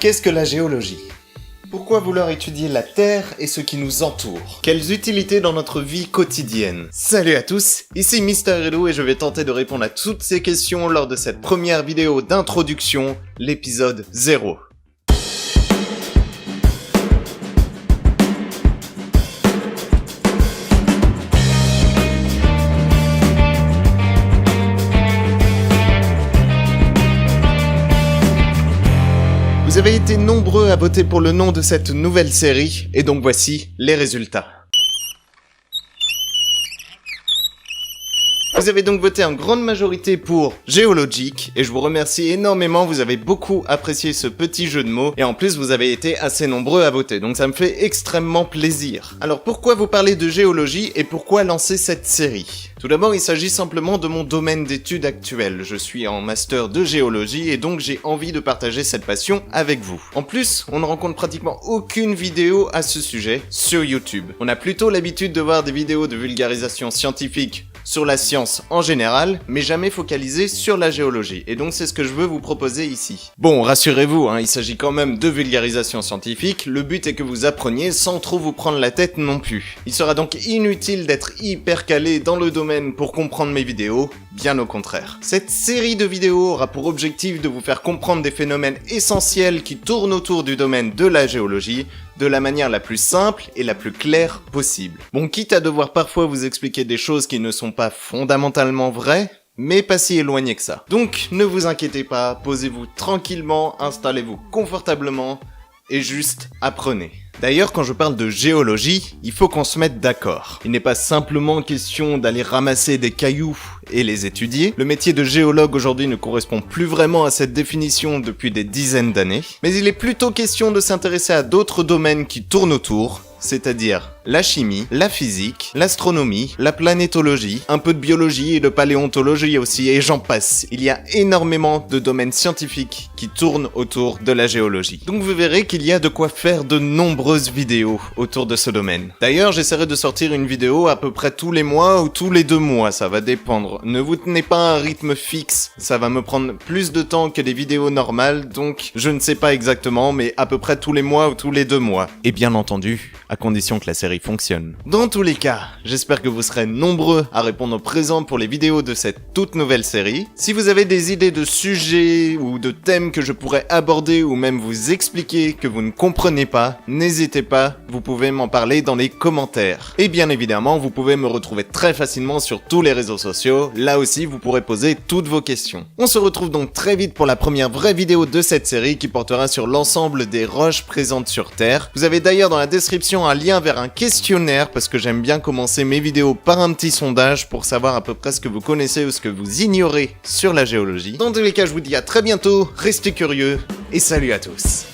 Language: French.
Qu'est-ce que la géologie ? Pourquoi vouloir étudier la Terre et ce qui nous entoure ? Quelles utilités dans notre vie quotidienne ? Salut à tous, ici Mister Hello et je vais tenter de répondre à toutes ces questions lors de cette première vidéo d'introduction, l'épisode 0. Vous avez été nombreux à voter pour le nom de cette nouvelle série, et donc voici les résultats. Vous avez donc voté en grande majorité pour Géologique, et je vous remercie énormément, vous avez beaucoup apprécié ce petit jeu de mots, et en plus vous avez été assez nombreux à voter, donc ça me fait extrêmement plaisir. Alors pourquoi vous parler de géologie, et pourquoi lancer cette série ? Tout d'abord, il s'agit simplement de mon domaine d'études actuel. Je suis en master de géologie, et donc j'ai envie de partager cette passion avec vous. En plus, on ne rencontre pratiquement aucune vidéo à ce sujet sur YouTube. On a plutôt l'habitude de voir des vidéos de vulgarisation scientifique sur la science en général, mais jamais focalisé sur la géologie, et donc c'est ce que je veux vous proposer ici. Bon, rassurez-vous, il s'agit quand même de vulgarisation scientifique, le but est que vous appreniez sans trop vous prendre la tête non plus. Il sera donc inutile d'être hyper calé dans le domaine pour comprendre mes vidéos, bien au contraire. Cette série de vidéos aura pour objectif de vous faire comprendre des phénomènes essentiels qui tournent autour du domaine de la géologie, de la manière la plus simple et la plus claire possible. Bon, quitte à devoir parfois vous expliquer des choses qui ne sont pas fondamentalement vraies, mais pas si éloignées que ça. Donc, ne vous inquiétez pas, posez-vous tranquillement, installez-vous confortablement, et juste apprenez. D'ailleurs, quand je parle de géologie, il faut qu'on se mette d'accord. Il n'est pas simplement question d'aller ramasser des cailloux et les étudier. Le métier de géologue aujourd'hui ne correspond plus vraiment à cette définition depuis des dizaines d'années. Mais il est plutôt question de s'intéresser à d'autres domaines qui tournent autour, c'est-à-dire la chimie, la physique, l'astronomie, la planétologie, un peu de biologie et de paléontologie aussi, et j'en passe. Il y a énormément de domaines scientifiques qui tournent autour de la géologie. Donc vous verrez qu'il y a de quoi faire de nombreuses vidéos autour de ce domaine. D'ailleurs, j'essaierai de sortir une vidéo à peu près tous les mois ou tous les 2 mois, ça va dépendre. Ne vous tenez pas à un rythme fixe, ça va me prendre plus de temps que des vidéos normales, donc je ne sais pas exactement, mais à peu près tous les mois ou tous les 2 mois. Et bien entendu, à condition que la série fonctionne. Dans tous les cas, j'espère que vous serez nombreux à répondre présent pour les vidéos de cette toute nouvelle série. Si vous avez des idées de sujets ou de thèmes que je pourrais aborder ou même vous expliquer que vous ne comprenez pas, n'hésitez pas, vous pouvez m'en parler dans les commentaires. Et bien évidemment, vous pouvez me retrouver très facilement sur tous les réseaux sociaux, là aussi vous pourrez poser toutes vos questions. On se retrouve donc très vite pour la première vraie vidéo de cette série qui portera sur l'ensemble des roches présentes sur Terre. Vous avez d'ailleurs dans la description un lien vers un questionnaire parce que j'aime bien commencer mes vidéos par un petit sondage pour savoir à peu près ce que vous connaissez ou ce que vous ignorez sur la géologie. Dans tous les cas, je vous dis à très bientôt, restez curieux et salut à tous.